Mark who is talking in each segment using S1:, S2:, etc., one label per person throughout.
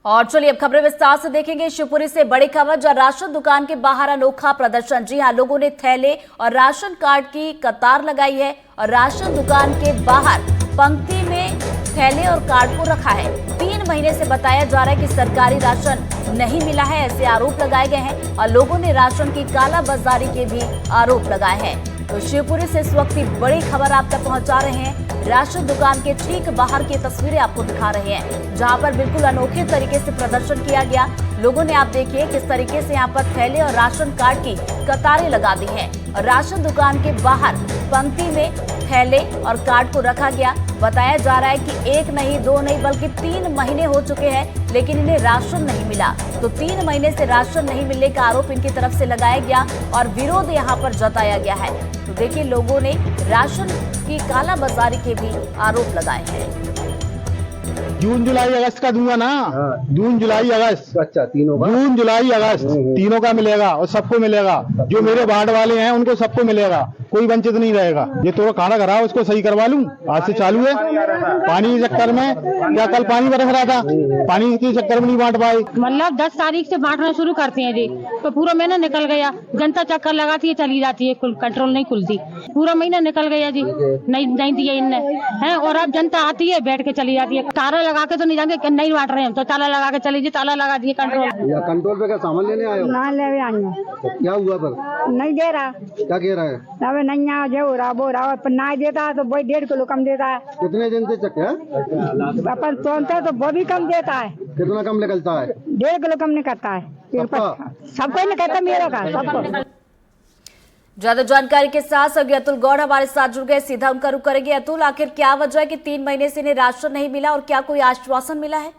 S1: और चलिए अब खबरें विस्तार से देखेंगे। शिवपुरी से बड़ी खबर, जहां राशन दुकान के बाहर अनोखा प्रदर्शन। जी हां, लोगों ने थैले और राशन कार्ड की कतार लगाई है और राशन दुकान के बाहर पंक्ति में थैले और कार्ड को रखा है। 3 महीने से बताया जा रहा है कि सरकारी राशन नहीं मिला है, ऐसे आरोप लगाए गए हैं और लोगों ने राशन की कालाबाजारी के भी आरोप लगाए हैं। तो शिवपुरी से इस वक्त की बड़ी खबर आप तक पहुंचा रहे हैं। राशन दुकान के ठीक बाहर की तस्वीरें आपको दिखा रहे हैं, जहां पर बिल्कुल अनोखे तरीके से प्रदर्शन किया गया। लोगों ने, आप देखिए किस तरीके से यहां पर थैले और राशन कार्ड की कतारें लगा दी हैं और राशन दुकान के बाहर पंक्ति में थैले और कार्ड को रखा गया। बताया जा रहा है कि 1 नहीं 2 नहीं बल्कि 3 महीने हो चुके हैं, लेकिन इन्हें राशन नहीं मिला। तो 3 महीने से राशन नहीं मिलने का आरोप इनकी तरफ से लगाया गया और विरोध यहां पर जताया गया है। तो देखिए, लोगों ने राशन की कालाबाजारी के भी आरोप लगाए हैं।
S2: जून जुलाई अगस्त का दूंगा ना। जून जुलाई अगस्त।
S3: अच्छा, तीनों का?
S2: जून जुलाई अगस्त तीनों का मिलेगा और सबको मिलेगा। जो मेरे वार्ड वाले हैं उनको सबको मिलेगा, कोई वंचित नहीं रहेगा। ये थोड़ा खाना खराब है, उसको सही करवा लूं। आज से चालू है। पानी के चक्कर में क्या कल पानी बरस रहा था, पानी के चक्कर में नहीं बांट पाए।
S4: मतलब 10 तारीख से बांटना शुरू करते हैं जी, तो पूरा महीना निकल गया। जनता चक्कर लगाती है, चली जाती है, कंट्रोल नहीं खुलती। पूरा महीना निकल गया जी, नहीं दिया इनने है। और अब जनता आती है, बैठ के चली जाती है। ताला लगा के तो नहीं जाएंगे, नहीं बांट रहे हैं तो ताला लगा के चली जी, ताला लगा दिए कंट्रोल।
S3: कंट्रोल पे क्या सामान लेने आए हो?
S4: ना ले आए,
S3: तो क्या हुआ पर?
S4: नहीं दे रहा।
S3: क्या कह रहा है?
S4: अब नहीं आ जो रहा वो रहा, पर ना देता है तो वही 1.5 किलो कम देता है।
S3: कितने दिन से चक्कर?
S4: अपन तोलते तो वो भी कम देता है।
S3: कितना कम निकलता है?
S4: 1.5 किलो कम नहीं करता है। सबको नहीं कहता, मेरा का सबको।
S1: ज्यादा जानकारी के साथ सभी अतुल गौड़ हमारे साथ जुड़ गए, सीधा उनका रुख करेंगे। अतुल, आखिर क्या वजह है कि 3 महीने से इन्हें राशन नहीं मिला और क्या कोई आश्वासन मिला है?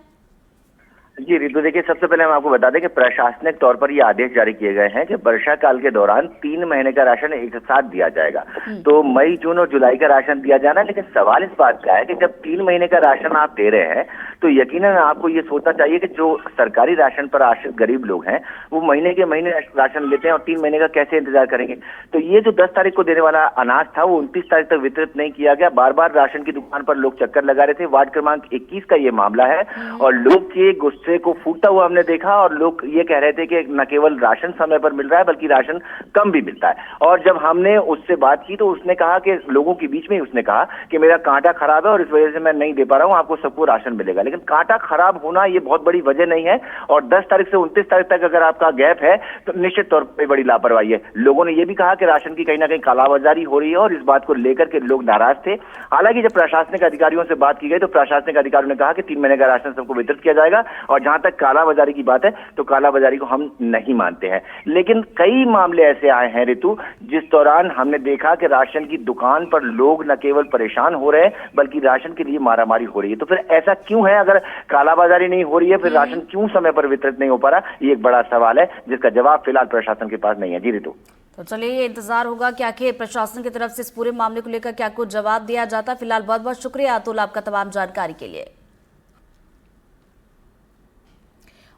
S5: जी रितु, देखिए सबसे पहले हम आपको बता दें कि प्रशासनिक तौर पर ये आदेश जारी किए गए हैं कि वर्षा काल के दौरान 3 महीने का राशन एक साथ दिया जाएगा। तो मई, जून और जुलाई का राशन दिया जाना है। लेकिन सवाल इस बात का है कि जब 3 महीने का राशन आप दे रहे हैं तो यकीनन आपको ये सोचना चाहिए कि जो सरकारी राशन पर आश्रित गरीब लोग हैं वो महीने के महीने राशन लेते हैं और 3 महीने का कैसे इंतजार करेंगे। तो ये जो 10 तारीख को देने वाला अनाज था वो 29 तारीख तक वितरित नहीं किया गया। बार बार राशन की दुकान पर लोग चक्कर लगा रहे थे। वार्ड क्रमांक 21 का ये मामला है और लोग के गुस्से को फूटता हुआ हमने देखा और लोग ये कह रहे थे कि न केवल राशन समय पर मिल रहा है बल्कि राशन कम भी मिलता है। और जब हमने उससे बात की तो उसने कहा कि लोगों के बीच में उसने कहा कि मेरा कांटा खराब है और इस वजह से मैं नहीं दे पा रहा हूं, आपको सबको राशन मिलेगा। लेकिन कांटा खराब होना ये बहुत बड़ी वजह नहीं है और 10 तारीख से 29 तारीख तक अगर आपका गैप है तो निश्चित तौर पर बड़ी लापरवाही है। लोगों ने यह भी कहा कि राशन की कहीं ना कहीं कालाबाजारी हो रही है और इस बात को लेकर के लोग नाराज थे। हालांकि जब प्रशासनिक अधिकारियों से बात की गई तो प्रशासनिक अधिकारियों ने कहा कि 3 महीने का राशन सबको वितरित किया जाएगा और जहां तक कालाबाजारी की बात है तो कालाबाजारी को हम नहीं मानते हैं। लेकिन कई मामले ऐसे आए हैं रितु, जिस दौरान हमने देखा कि राशन की दुकान पर लोग न केवल परेशान हो रहे हैं बल्कि राशन के लिए मारामारी हो रही है। तो फिर ऐसा क्यों है? अगर कालाबाजारी नहीं हो रही है फिर राशन क्यों समय पर वितरित नहीं हो पा रहा? ये एक बड़ा सवाल है जिसका जवाब फिलहाल प्रशासन के पास नहीं है। जी रितु,
S1: तो चलिए ये इंतजार होगा कि आखिर प्रशासन की तरफ से इस पूरे मामले को लेकर क्या कुछ जवाब दिया जाता। फिलहाल बहुत बहुत शुक्रिया अतुल आपका तमाम जानकारी के लिए।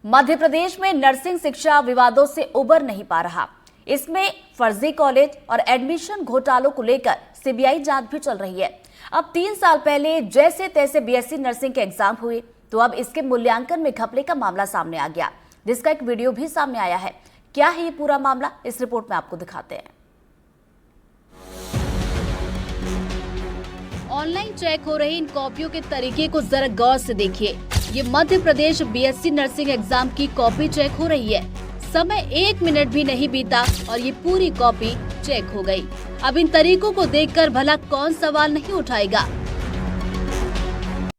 S1: मध्य प्रदेश में नर्सिंग शिक्षा विवादों से उबर नहीं पा रहा। इसमें फर्जी कॉलेज और एडमिशन घोटालों को लेकर सीबीआई जांच भी चल रही है। अब 3 साल पहले जैसे तैसे बीएससी नर्सिंग के एग्जाम हुए तो अब इसके मूल्यांकन में घपले का मामला सामने आ गया, जिसका एक वीडियो भी सामने आया है। क्या है ये पूरा मामला, इस रिपोर्ट में आपको दिखाते हैं। ऑनलाइन चेक हो रही इन कॉपियों के तरीके को जरा गौर से देखिए। ये Madhya Pradesh BSc nursing exam की कॉपी चेक हो रही है। समय 1 मिनट भी नहीं बीता और ये पूरी कॉपी चेक हो गई। अब इन तरीकों को देखकर भला कौन सवाल नहीं उठाएगा।